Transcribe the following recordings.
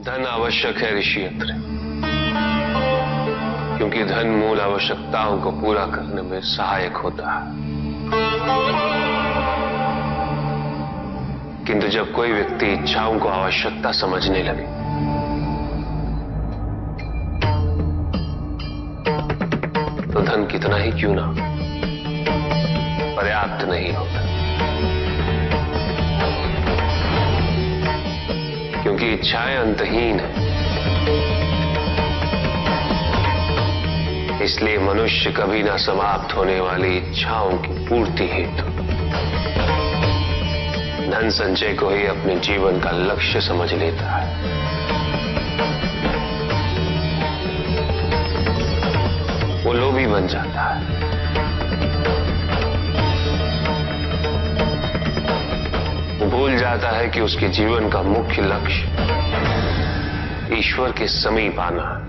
धन आवश्यक है ऋषियत्र, क्योंकि धन मूल आवश्यकताओं को पूरा करने में सहायक होता है। किंतु जब कोई व्यक्ति इच्छाओं को आवश्यकता समझने लगे तो धन कितना ही क्यों ना पर्याप्त नहीं होता, क्योंकि इच्छाएं अंतहीन है। इसलिए मनुष्य कभी ना समाप्त होने वाली इच्छाओं की पूर्ति हेतु धन संचय को ही अपने जीवन का लक्ष्य समझ लेता है। वो लोभी बन जाता है। वो भूल जाता है कि उसके जीवन का मुख्य लक्ष्य ईश्वर के समीप आना है।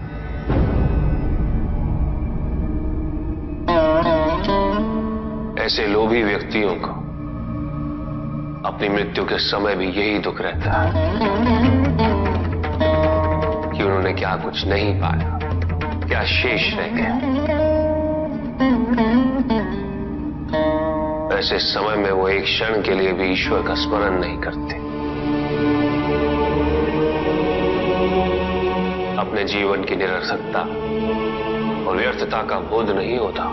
ऐसे लोभी व्यक्तियों को अपनी मृत्यु के समय भी यही दुख रहता है कि उन्होंने क्या कुछ नहीं पाया, क्या शेष रह गया। ऐसे समय में वो एक क्षण के लिए भी ईश्वर का स्मरण नहीं करते। अपने जीवन की निरर्थकता और व्यर्थता का बोध नहीं होता।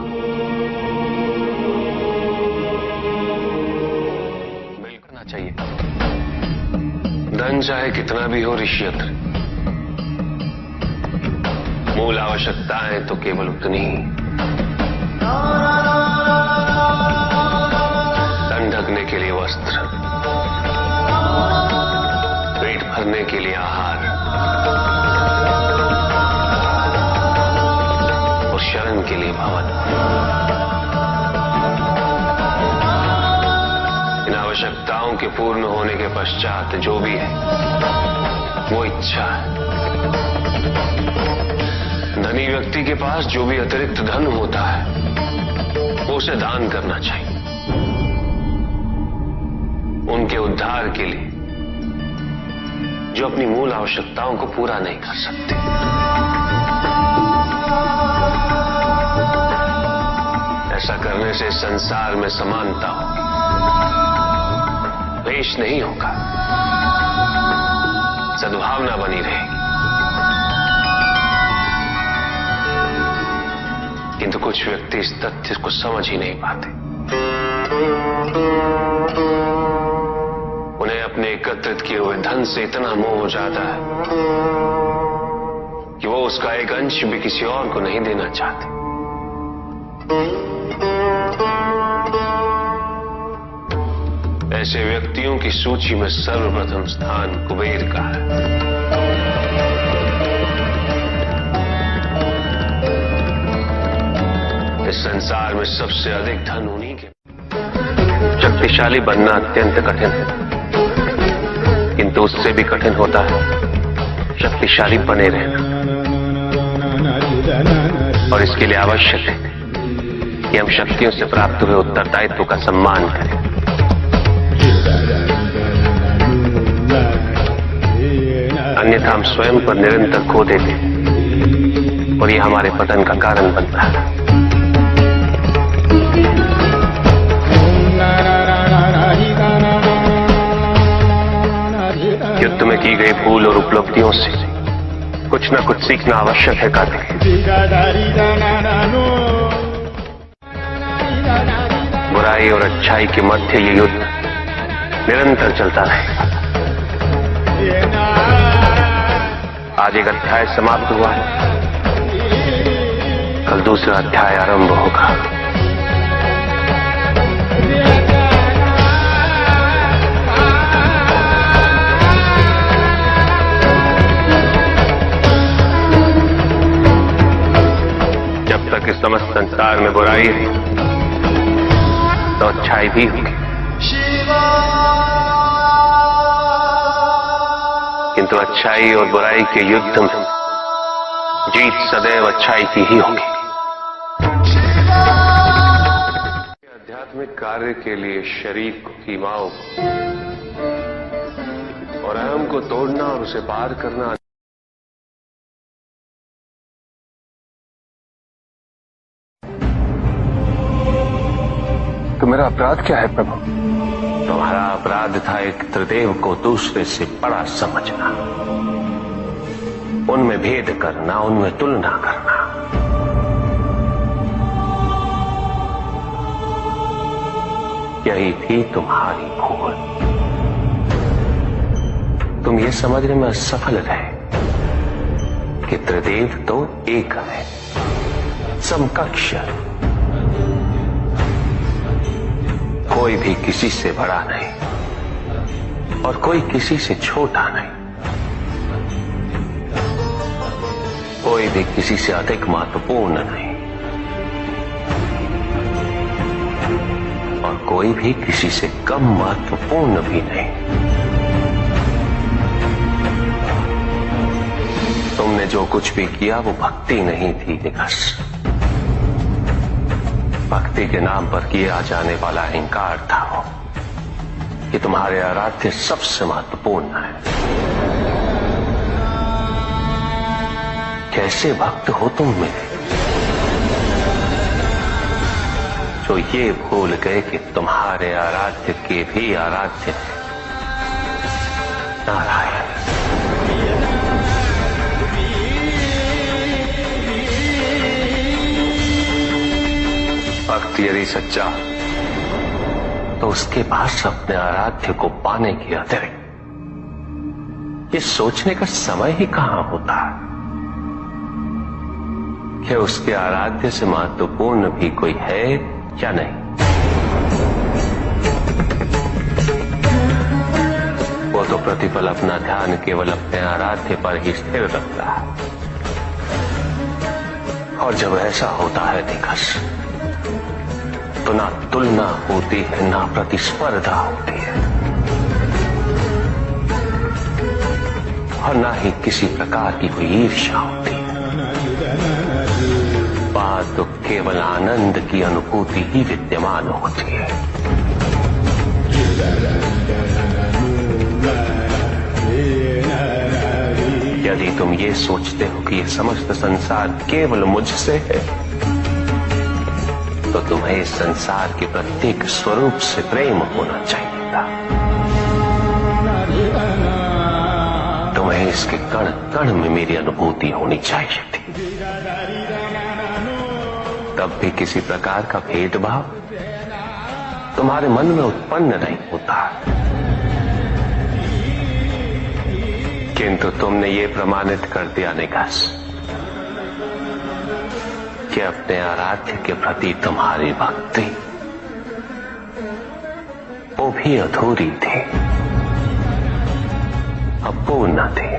चाहिए धन चाहे कितना भी हो ऋषियत्र, मूल आवश्यकताएं तो केवल उतनी ही। तन ढकने के लिए वस्त्र, पेट भरने के लिए आहार और शरण के लिए भवन। आवश्यकताओं के पूर्ण होने के पश्चात जो भी है वो इच्छा है। धनी व्यक्ति के पास जो भी अतिरिक्त धन होता है वो उसे दान करना चाहिए, उनके उद्धार के लिए जो अपनी मूल आवश्यकताओं को पूरा नहीं कर सकते। ऐसा करने से संसार में समानता होगी, द्वेष नहीं होगा, सद्भावना बनी रहेगी। किंतु कुछ व्यक्ति इस तथ्य को समझ ही नहीं पाते। उन्हें अपने एकत्रित किए हुए धन से इतना मोह हो जाता है कि वो उसका एक अंश भी किसी और को नहीं देना चाहते। ऐसे व्यक्तियों की सूची में सर्वप्रथम स्थान कुबेर का है। इस संसार में सबसे अधिक धन उन्हीं के। शक्तिशाली बनना अत्यंत कठिन है, किंतु उससे भी कठिन होता है शक्तिशाली बने रहना। और इसके लिए आवश्यक है कि हम शक्तियों से प्राप्त हुए उत्तरदायित्व का सम्मान करें। अन्यथा हम स्वयं पर निरंतर खो देते हैं और यह हमारे पतन का कारण बनता है। युद्ध में की गई भूल और उपलब्धियों से कुछ न कुछ सीखना आवश्यक है कार्तिक। बुराई और अच्छाई के मध्य ये युद्ध निरंतर चलता रहेगा। आज एक अध्याय समाप्त हुआ है, कल दूसरा अध्याय आरंभ होगा। जब तक इस समस्त संसार में बुराई है तो अच्छाई भी होगी, किंतु अच्छाई और बुराई के युद्ध में जीत सदैव अच्छाई की ही होगी। आध्यात्मिक कार्य के लिए शरीर को, सीमाओं को और अहम को तोड़ना और उसे पार करना तो मेरा अपराध क्या है प्रभु? तुम्हारा अपराध था एक त्रिदेव को दूसरे से बड़ा समझना, उनमें भेद करना, उनमें तुलना करना। यही थी तुम्हारी भूल। तुम ये समझने में असफल रहे कि त्रिदेव तो एक है, समकक्ष, कोई भी किसी से बड़ा नहीं और कोई किसी से छोटा नहीं, कोई भी किसी से अधिक महत्वपूर्ण नहीं और कोई भी किसी से कम महत्वपूर्ण भी नहीं। तुमने जो कुछ भी किया वो भक्ति नहीं थी निकस। भक्ति के नाम पर किया जाने वाला अहंकार था वो कि तुम्हारे आराध्य सबसे महत्वपूर्ण है। कैसे भक्त हो तुम मेरे, जो ये भूल गए कि तुम्हारे आराध्य के भी आराध्य है नारायण। भक्त यदि सच्चा तो उसके पास अपने आराध्य को पाने के अतिरिक्त ये सोचने का समय ही कहां होता है कि उसके आराध्य से महत्वपूर्ण भी कोई है या नहीं। वो तो प्रतिपल अपना ध्यान केवल अपने आराध्य पर ही स्थिर रखता है और जब ऐसा होता है दिग्गज तो ना तुलना होती है, ना प्रतिस्पर्धा होती है और ना ही किसी प्रकार की कोई ईर्ष्या होती है। बात तो केवल आनंद की अनुभूति ही विद्यमान होती है। यदि तुम ये सोचते हो कि ये समस्त संसार केवल मुझसे है तो तुम्हें इस संसार के प्रत्येक स्वरूप से प्रेम होना चाहिए था। तुम्हें इसके कण कण में मेरी अनुभूति होनी चाहिए थी। तब भी किसी प्रकार का भेदभाव तुम्हारे मन में उत्पन्न नहीं होता, किंतु तुमने ये प्रमाणित कर दिया निकास कि अपने आराध्य के प्रति तुम्हारी भक्ति वो भी अधूरी थी, अपूर्ण थी।